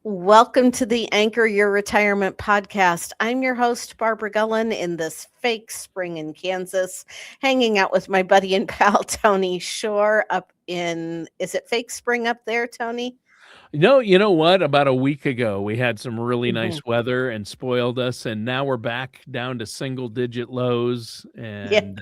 Welcome to the Anchor Your Retirement podcast. I'm your host, Barbara Gullen, in this fake spring in Kansas, hanging out with my buddy and pal, Tony Shore, up in, is it fake spring up there, Tony? No, you know what? About a week ago, we had some really Mhm. nice weather and spoiled us, and now we're back down to single digit lows. Yeah. And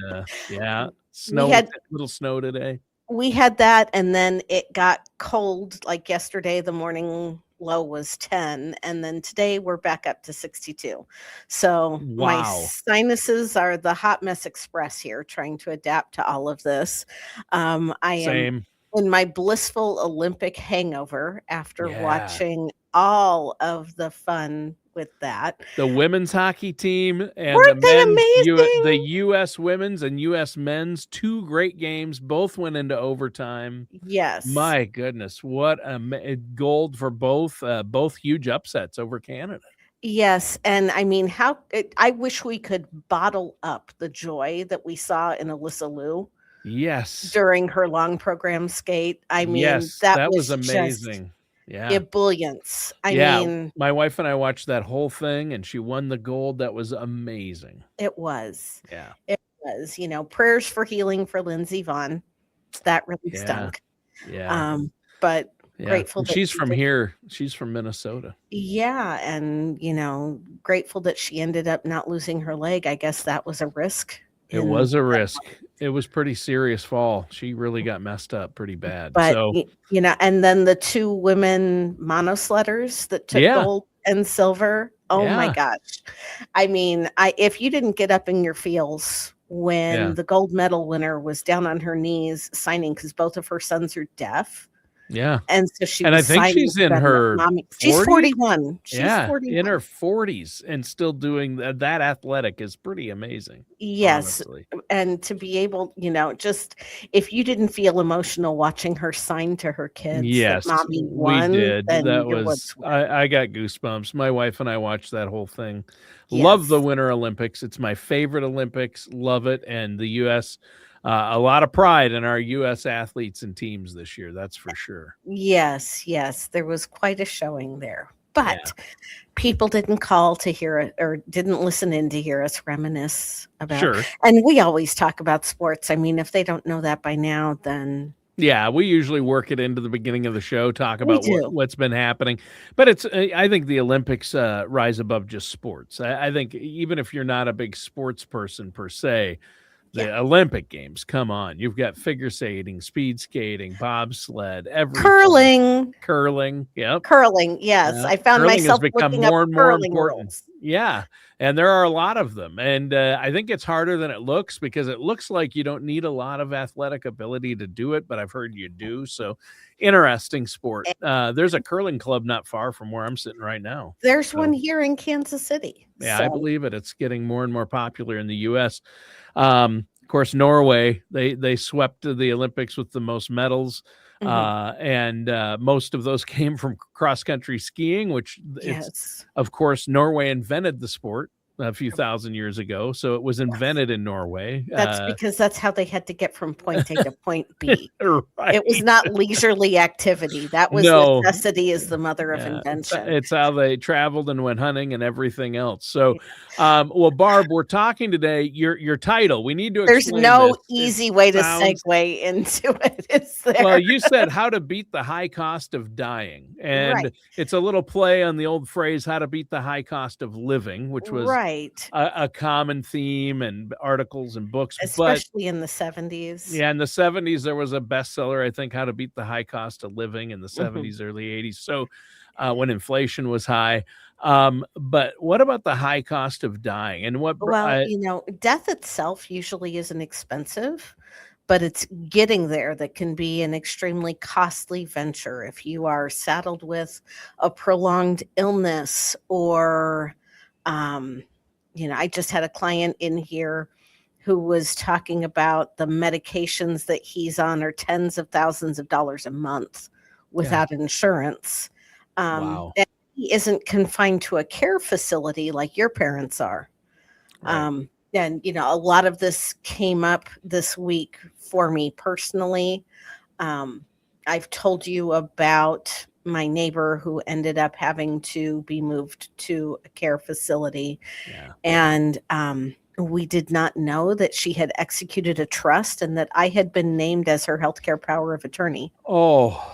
yeah, We snow, had little snow today. we had that, and then it got cold like yesterday. The morning low was 10, and then today we're back up to 62. So my Wow. sinuses are the hot mess express here, trying to adapt to all of this. I am Same. in my blissful Olympic hangover after Yeah. watching all of the fun with that. The women's hockey team and Weren't they the amazing? U.S. women's and U.S. men's, two great games, both went into overtime. Yes. My goodness, what gold for both huge upsets over Canada. Yes, and I mean, I wish we could bottle up the joy that we saw in Alyssa Liu Yes. during her long program skate. I mean, Yes, that that was was just amazing. Yeah. ebullience. I Yeah, mean, my wife and I watched that whole thing, and she won the gold. That was amazing. it was. Yeah, It was, prayers for healing for Lindsey Vonn. That really yeah, stunk. yeah, But yeah, grateful and that she's she from did. here. She's from Minnesota. Yeah, and grateful that she ended up not losing her leg. I guess that was a risk It in was a risk. It was pretty serious fall. She really got messed up pretty bad. But, So, and then the 2 women monosledders that took yeah, gold and silver, oh my yeah, gosh. I mean, I if you didn't get up in your feels when yeah, the gold medal winner was down on her knees signing, because both of her sons are deaf, yeah, and so she and I was think signing she's to in them that, her "Mommy." She's 40s? 41. She's Yeah, in her 41. 40s and still doing that athletic is pretty amazing, Yes, honestly. and to be able, just if you didn't feel emotional watching her sign to her kids that Yes, mommy we won, did. then That your was woods were. I got goosebumps. My wife and I watched that whole thing. Love the Yes. Winter Olympics. It's my favorite Olympics. Love it. And the US, a lot of pride in our US athletes and teams this year. That's for sure. Yes, yes, there was quite a showing there, Yeah, but people didn't call to hear it or didn't listen in to hear us reminisce about, sure. and we always talk about sports. I mean, if they don't know that by now, then Yeah, we usually work it into the beginning of the show, talk we about do. what's been happening. But it's I think the Olympics rise above just sports. I think even if you're not a big sports person per se, Yeah. the Olympic Games, come on. You've got figure skating, speed skating, bobsled, everything. Curling, Curling, yep. curling, yes, Yeah, I found curling has myself become looking up more and more curling important. rules. Yeah, and there are a lot of them, and, I think it's harder than it looks because it looks like you don't need a lot of athletic ability to do it, but I've heard you do, so interesting sport. There's a curling club not far from where I'm sitting right now, There's one so here in Kansas City, yeah, I so believe it. It's getting more and more popular in the US. Of course, Norway, they swept the Olympics with the most medals, mhm, and most of those came from cross country skiing, which it's yes, of course Norway invented the sport a few thousand years ago, so it was yes. invented in Norway. That's because that's how they had to get from point A to point B. It was Right. not leisurely activity. That was No, necessity is the mother of yeah, invention. it's how they traveled and went hunting and everything else. So, well, Barb, we're talking today. Your title. We need to There's explain no this. It easy way to sounds segue into it, is well. there? You said how to beat the high cost of dying, Right, and it's a little play on the old phrase "how to beat the high cost of living," which was right, a common theme and articles and books. But especially in the '70s. yeah, in the 70s, there was a bestseller, I think, How to Beat the High Cost of Living in the Mhm. 70s, early 80s. So when inflation was high. But what about the high cost of dying? And Well, death itself usually isn't expensive, but it's getting there that can be an extremely costly venture if you are saddled with a prolonged illness or, um, I just had a client in here who was talking about the medications that he's on are tens of thousands of dollars a month yeah, without insurance. wow. And he isn't confined to a care facility like your parents are. Right. And a lot of this came up this week for me personally. Um, I've told you about my neighbor who ended up having to be moved to a care facility. Yeah. And we did not know that she had executed a trust and that I had been named as her healthcare power of attorney. Oh,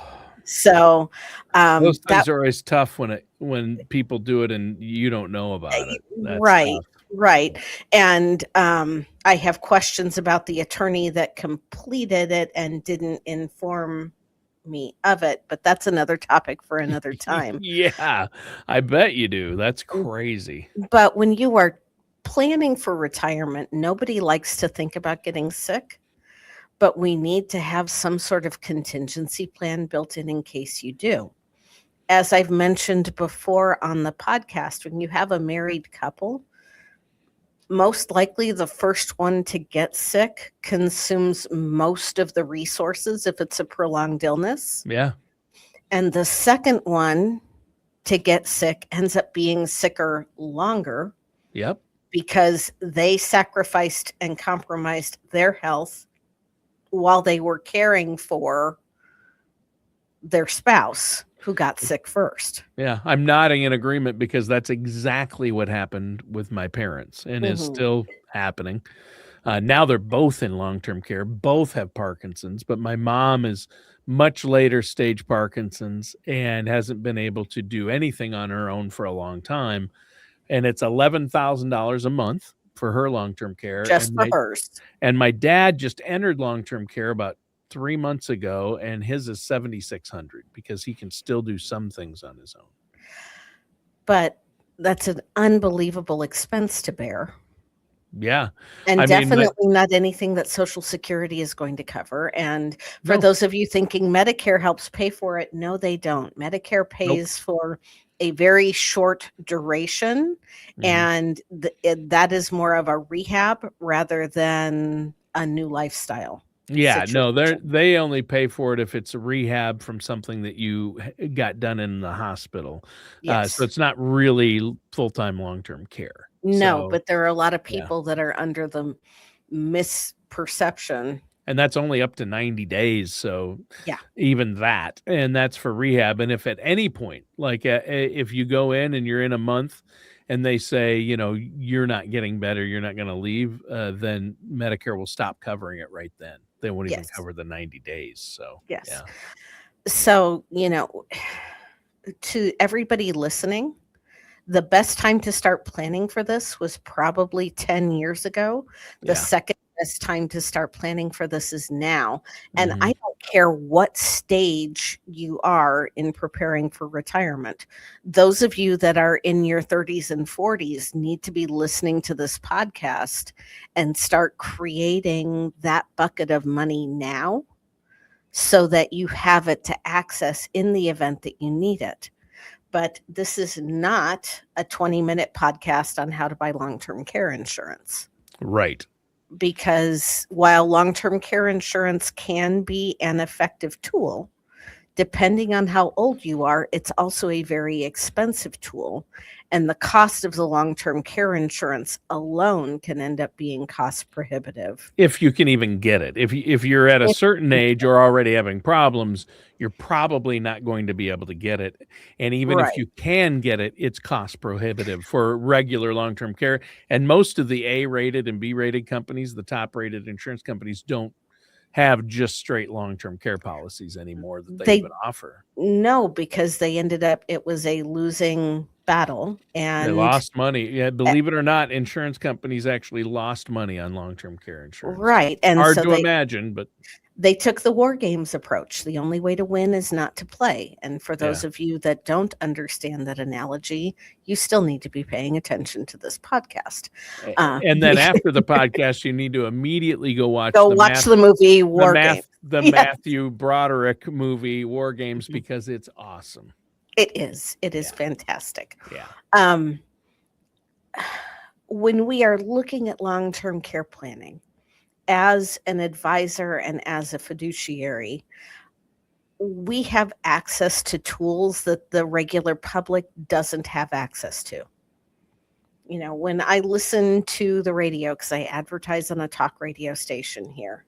So those that things are always tough when people do it and you don't know about it. That's right, tough. right. And I have questions about the attorney that completed it and didn't inform me of it, but that's another topic for another time. Yeah, I bet you do. That's Mm, crazy. But when you are planning for retirement, nobody likes to think about getting sick, but we need to have some sort of contingency plan built in case you do. As I've mentioned before on the podcast, when you have a married couple, most likely the first one to get sick consumes most of the resources if it's a prolonged illness. Yeah. And the second one to get sick ends up being sicker longer Yep. because they sacrificed and compromised their health while they were caring for their spouse who got sick first. Yeah, I'm nodding in agreement because that's exactly what happened with my parents and is Mhm. still happening. Now they're both in long-term care, both have Parkinson's, but my mom is much later stage Parkinson's and hasn't been able to do anything on her own for a long time. And it's $11,000 a month for her long-term care. Just for hers. And my dad just entered long-term care about 3 months ago, and his is 7,600 because he can still do some things on his own. But that's an unbelievable expense to bear. Yeah. And I mean, definitely not anything that Social Security is going to cover. And for no. those of you thinking Medicare helps pay for it, no, they don't. Medicare Nope. pays for a very short duration, Mhm. and that is more of a rehab rather than a new lifestyle Yeah, no, situation. they only pay for it if it's a rehab from something that you got done in the hospital. So Yes. it's not really full-time long-term care. No, So, but there are a lot of yeah. people that are under the misperception. And that's only up to 90 days, so Yeah. even that, and that's for rehab, and if at any point, like, if you go in and you're in a month and they say, "You're not getting better, you're not gonna leave," then Medicare will stop covering it right then. They won't even Yes. cover the 90 days, so, Yes. yeah. So, to everybody listening, the best time to start planning for this was probably 10 years ago. The Yeah. second best time to start planning for this is now. And I Mhm. don't care what stage you are in preparing for retirement. Those of you that are in your 30s and 40s need to be listening to this podcast and start creating that bucket of money now so that you have it to access in the event that you need it. But this is not a 20-minute podcast on how to buy long-term care insurance. Right. Because while long-term care insurance can be an effective tool, depending on how old you are, it's also a very expensive tool. And the cost of the long-term care insurance alone can end up being cost prohibitive. If you can even get it. If you're at a If certain you age or already having problems, you're probably not going to be able to get it, and even if Right. you can get it, it's cost prohibitive for regular long-term care, and most of the A-rated and B-rated companies, the top-rated insurance companies, don't have just straight long-term care policies anymore that they even They offer. No, because they ended up it was a losing battle, They and lost money. Yeah, eh, believe it or not, insurance companies actually lost money on long-term care insurance. right, and Hard so to imagine, but they took the war games approach. The only way to win is not to play. And for yeah. those of you that don't understand that analogy, you still need to be paying attention to this podcast. And then after the podcast, you need to immediately go watch Go watch the movie War Games. the Yes, Matthew Broderick movie War Games mhm. because it's awesome. It is. It is Yeah. fantastic. Yeah. Um, when we are looking at long-term care planning as an advisor and as a fiduciary, we have access to tools that the regular public doesn't have access to. When I listen to the radio, because I advertise on a talk radio station here,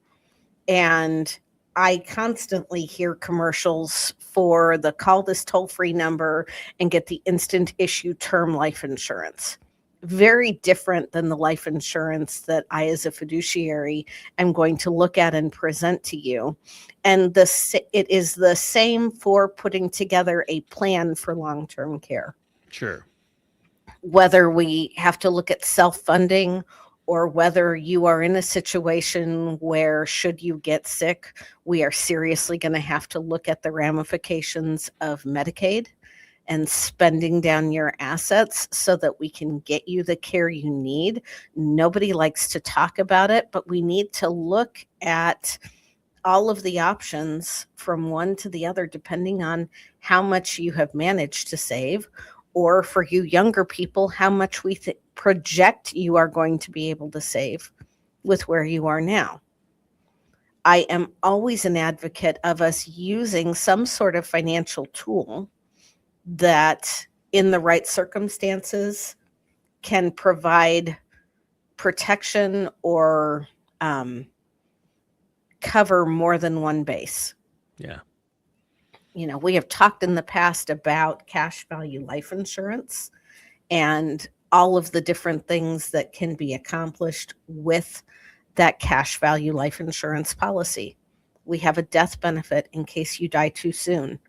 and I constantly hear commercials for the call this toll-free number and get the instant issue term life insurance. Very different than the life insurance that I, as a fiduciary, am going to look at and present to you. And it is the same for putting together a plan for long-term care. Sure. Whether we have to look at self-funding or whether you are in a situation where, should you get sick, we are seriously going to have to look at the ramifications of Medicaid and spending down your assets so that we can get you the care you need. Nobody likes to talk about it, but we need to look at all of the options from one to the other, depending on how much you have managed to save, or for you younger people, how much we project you are going to be able to save with where you are now. I am always an advocate of us using some sort of financial tool that, in the right circumstances, can provide protection or cover more than one base. Yeah. We have talked in the past about cash value life insurance and all of the different things that can be accomplished with that cash value life insurance policy. We have a death benefit in case you die too soon.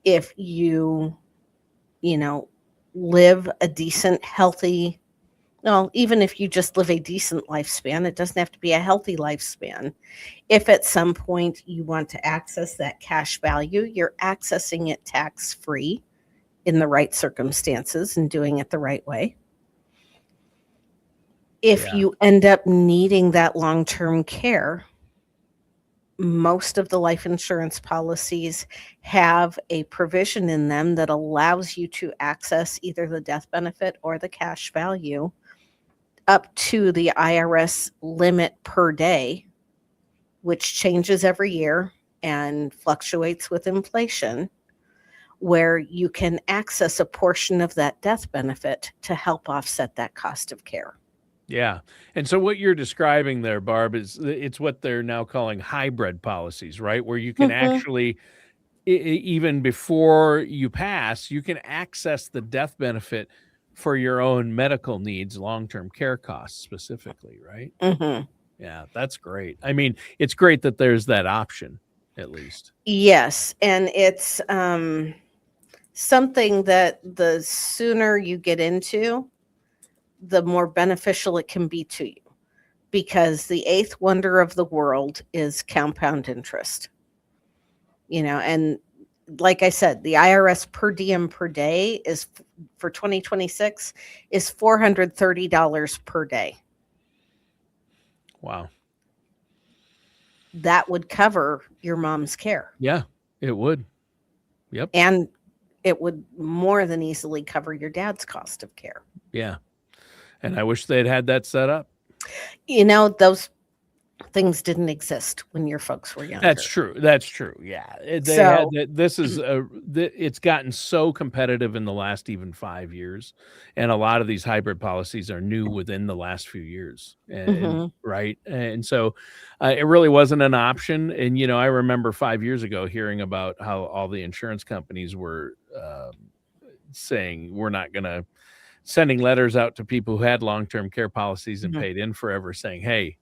If you live a decent, healthy, well, even if you just live a decent lifespan, it doesn't have to be a healthy lifespan. If at some point you want to access that cash value, you're accessing it tax-free in the right circumstances and doing it the right way. If Yeah. you end up needing that long-term care, most of the life insurance policies have a provision in them that allows you to access either the death benefit or the cash value up to the IRS limit per day, which changes every year and fluctuates with inflation, where you can access a portion of that death benefit to help offset that cost of care. Yeah. And so what you're describing there, Barb, is it's what they're now calling hybrid policies, right? Where you can actually, even before you pass, you can access the death benefit for your own medical needs, long-term care costs specifically, right? Mm-hmm. Yeah, that's great. I mean, it's great that there's that option, at least. Yes, and it's something that the sooner you get into, the more beneficial it can be to you, because the eighth wonder of the world is compound interest. And like I said, the IRS per diem per day is for 2026 is $430 per day. Wow. That would cover your mom's care. Yeah, it would. Yep. And it would more than easily cover your dad's cost of care. Yeah. And I wish they'd had that set up. Those things didn't exist when your folks were younger. That's true. That's true. Yeah. This is it's gotten so competitive in the last even 5 years. And a lot of these hybrid policies are new within the last few years. And right. And so it really wasn't an option. And, I remember 5 years ago hearing about how all the insurance companies were saying, we're not going to, sending letters out to people who had long-term care policies and paid in forever, saying, hey,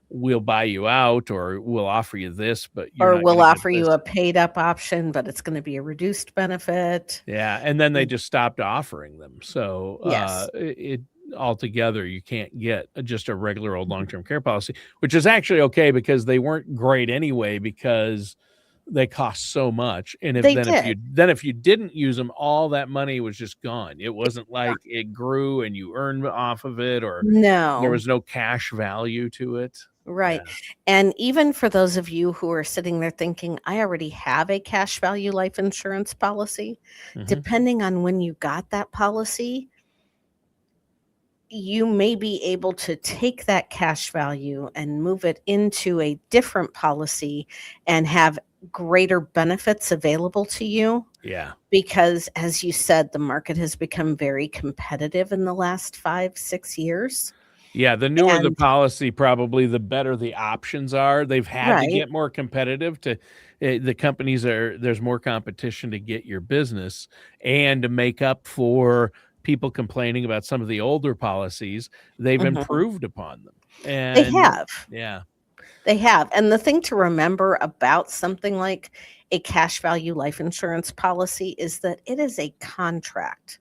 we'll buy you out, or we'll offer you this, but we'll offer you a paid up option, but it's going to be a reduced benefit. Yeah. And then they just stopped offering them. So yes, it altogether, you can't get just a regular old long-term care policy, which is actually okay because they weren't great anyway, because they cost so much. And if you didn't use them, all that money was just gone. It wasn't like it grew and you earned off of it, or there was no cash value to it. Right. Yeah. And even for those of you who are sitting there thinking, I already have a cash value life insurance policy, depending on when you got that policy, you may be able to take that cash value and move it into a different policy and have greater benefits available to you. Yeah. Because, as you said, the market has become very competitive in the last 5-6 years. Yeah, the newer the And policy, probably the better the options are. They've had to right. get more competitive to the companies are there's more competition to get your business and to make up for people complaining about some of the older policies, they've Mhm. improved upon them. They And have. yeah, They have. And the thing to remember about something like a cash value life insurance policy is that it is a contract.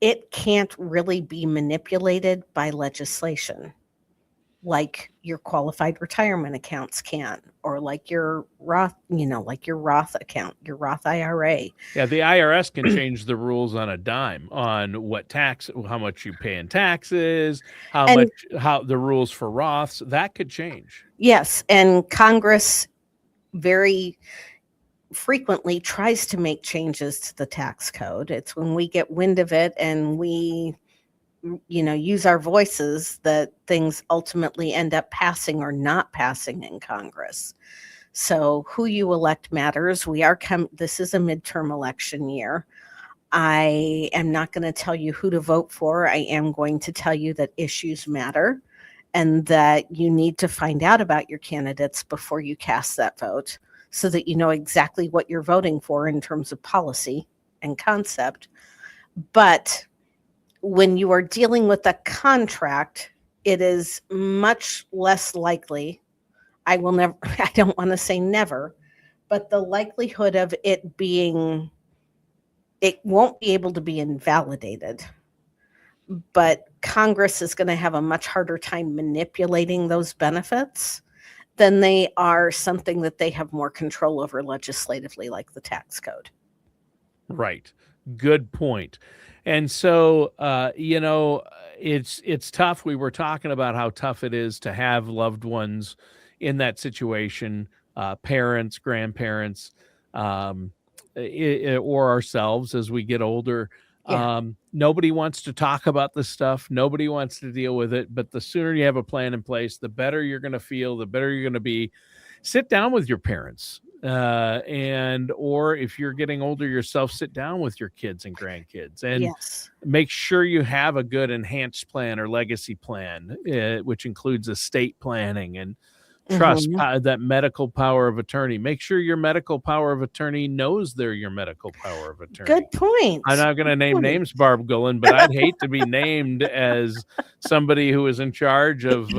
It can't really be manipulated by legislation like your qualified retirement accounts can, or like your Roth, like your Roth account, your Roth IRA. yeah, the IRS can change the rules on a dime on what tax, how much you pay in taxes, And how the rules for Roths, that could change. yes, and Congress very frequently tries to make changes to the tax code. It's when we get wind of it and we use our voices that things ultimately end up passing or not passing in Congress. So who you elect matters. This is a midterm election year. I am not going to tell you who to vote for. I am going to tell you that issues matter and that you need to find out about your candidates before you cast that vote so that you know exactly what you're voting for in terms of policy and concept. But when you are dealing with a contract, it is much less likely. I will never, I don't want to say never, but the likelihood of it won't be able to be invalidated. But Congress is going to have a much harder time manipulating those benefits than they are something that they have more control over legislatively, like the tax code. Right. Good point. And so, it's tough. We were talking about how tough it is to have loved ones in that situation, parents, grandparents, um, or ourselves as we get older. Yeah. Nobody wants to talk about this stuff. Nobody wants to deal with it. But the sooner you have a plan in place, the better you're going to feel, the better you're going to be. Sit down with your parents, and or if you're getting older yourself, sit down with your kids and grandkids and Yes. make sure you have a good enhanced plan or legacy plan, which includes estate planning and trust, Hmm. that medical power of attorney. Make sure your medical power of attorney knows they're your medical power of Good attorney. I'm point. not going to Good name point. names, Barb Gullen, but I'd hate to be named as somebody who is in charge of.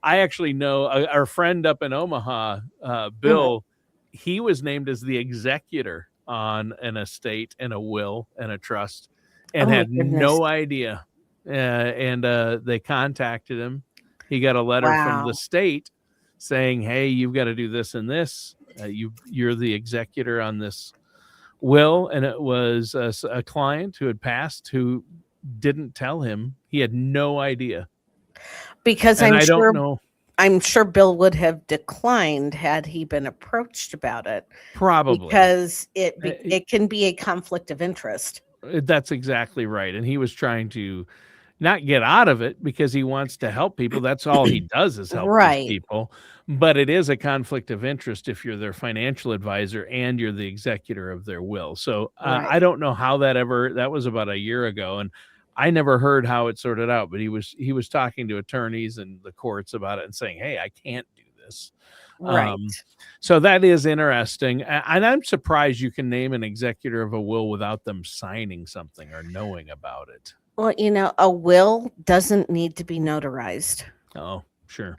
I actually know our friend up in Omaha, Mhm. Bill. He was named as the executor on an estate and a will and a trust, and Oh my had goodness. no idea. And they contacted him. He got a letter from the Wow. state saying, "Hey, you've got to do this and this. You're the executor on this will," and it was a client who had passed who didn't tell him. He had no idea, Because and I don't know. I'm sure Bill would have declined had he been approached about it Probably. because it can be a conflict of interest. That's exactly right, and he was trying to not get out of it because he wants to help people. That's all he does is help these Right. people. But it is a conflict of interest if you're their financial advisor and you're the executor of their will. So I Right. don't know how that was about a year ago. And I never heard how it sorted out, but he was talking to attorneys and the courts about it and saying, "Hey, I can't do this." Um, Right. so that is interesting. And I'm surprised you can name an executor of a will without them signing something or knowing about it. Well, a will doesn't need to be notarized. Oh, sure.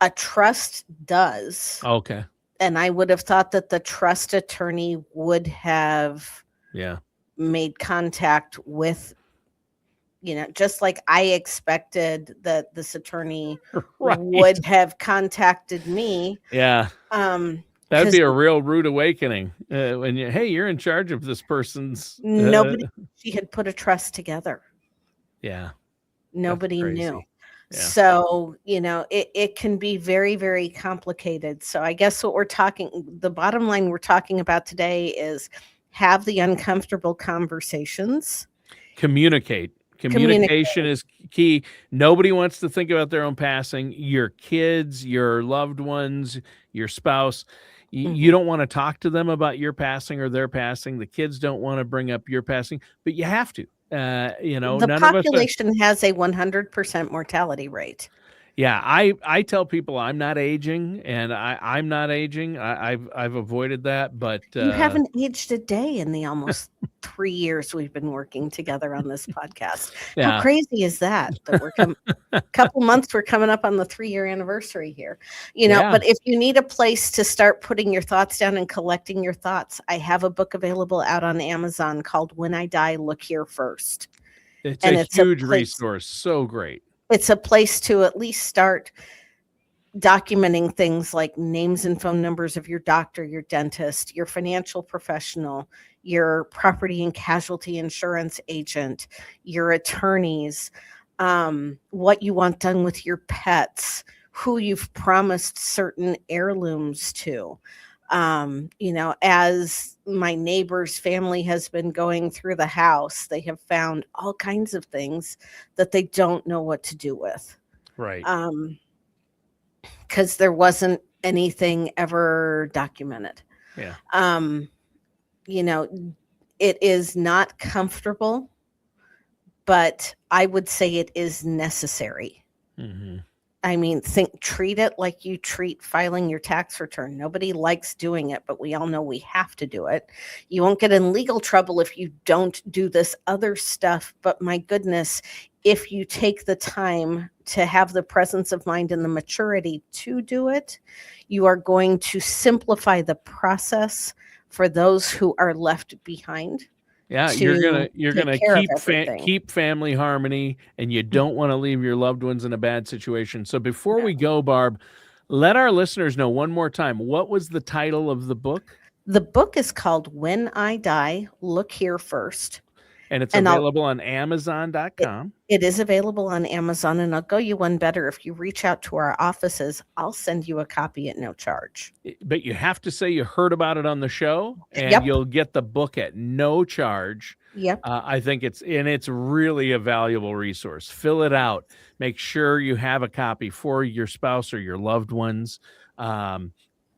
A trust does. Okay. And I would have thought that the trust attorney would have Yeah. made contact with, just like I expected that this attorney Right. would have contacted me. Yeah. That'd Because be a real rude awakening, when "Hey, you're in charge of this person's," nobody she had put a trust together. yeah, that's Nobody knew. crazy. Yeah. So, it can be very, very complicated. So I guess the bottom line we're talking about today is have the uncomfortable conversations, Communicate. communicate. Communication is key. Nobody wants to think about their own passing. Your kids, your loved ones, your spouse, you Mhm. don't wanna talk to them about your passing or their passing. The kids don't wanna bring up your passing, but you have to. The None of us are. population has a 100% mortality rate. Yeah, I tell people I'm not aging, and I'm not aging. I've avoided that, but You haven't aged a day in the almost 3 years we've been working together on this podcast. How yeah, crazy is that? That we're couple months, we're coming up on the 3-year anniversary here. yeah, But if you need a place to start putting your thoughts down and collecting your thoughts, I have a book available out on Amazon called When I Die, Look Here First. it's a And huge resource. So great. it's a place to at least start documenting things like names and phone numbers of your doctor, your dentist, your financial professional, your property and casualty insurance agent, your attorneys, what you want done with your pets, who you've promised certain heirlooms to. As my neighbor's family has been going through the house, they have found all kinds of things that they don't know what to do with. Right. Because there wasn't anything ever documented. Yeah. It is not comfortable, but I would say it is necessary. Mm-hmm. I mean, treat it like you treat filing your tax return. Nobody likes doing it, but we all know we have to do it. You won't get in legal trouble if you don't do this other stuff, but my goodness, if you take the time to have the presence of mind and the maturity to do it, you are going to simplify the process for those who are left behind. Yeah, you're gonna keep keep family harmony, and you don't want to leave your loved ones in a bad situation. So before we go, Barb, let our listeners know one more time, what was the title of the book? The book is called When I Die, Look Here First. And it's available on Amazon.com. It is available on Amazon, and I'll go you one better. If you reach out to our offices, I'll send you a copy at no charge. But you have to say you heard about it on the show, and you'll get the book at no charge. Yep. I think it's really a valuable resource. Fill it out. Make sure you have a copy for your spouse or your loved ones.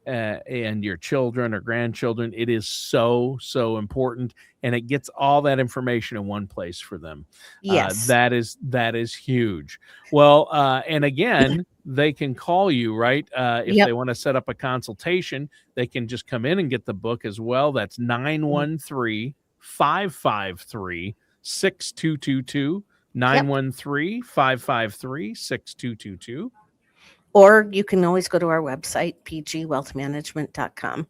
And your children or grandchildren. It is so, so important. And it gets all that information in one place for them. Yes. That is huge. Well, and again, they can call you, right? If they want to set up a consultation, they can just come in and get the book as well. That's 913-553-6222. 913-553-6222. Or you can always go to our website, pgwealthmanagement.com,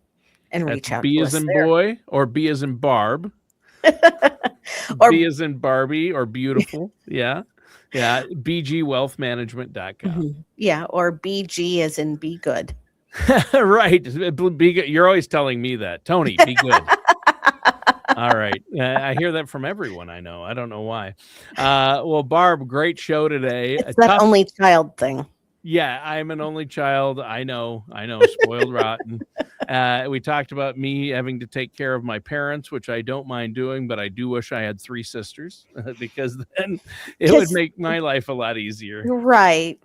and reach out B to as us in there. boy, or B as in Barb, or B as in Barbie, or beautiful. Yeah. bgwealthmanagement.com. Yeah, or BG as in be good. Right. Be good. You're always telling me that. Tony, be good. All right. I hear that from everyone I know. I don't know why. Well, Barb, great show today. It's that only child thing. Yeah, I'm an only child. I know, spoiled rotten. We talked about me having to take care of my parents, which I don't mind doing, but I do wish I had 3 sisters because then it would make my life a lot easier. Right.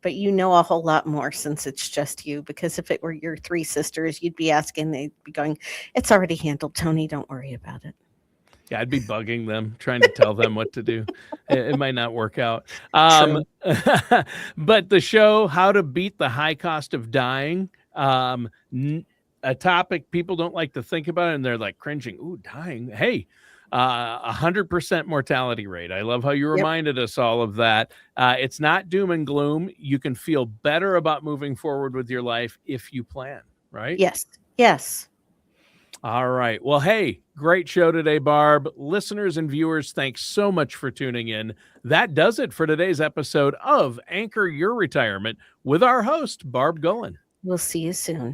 But you know a whole lot more since it's just you, because if it were your 3 sisters, you'd be asking, they'd be going, it's already handled, Tony, don't worry about it. Yeah, I'd be bugging them, trying to tell them what to do. It might not work out. But the show, How to Beat the High Cost of Dying, a topic people don't like to think about, and they're like cringing. Ooh, dying. Hey, 100% mortality rate. I love how you reminded us all of that. It's not doom and gloom. You can feel better about moving forward with your life if you plan, right? Yes. All right. Well, hey, great show today, Barb. Listeners and viewers, thanks so much for tuning in. That does it for today's episode of Anchor Your Retirement with our host, Barb Gullen. We'll see you soon.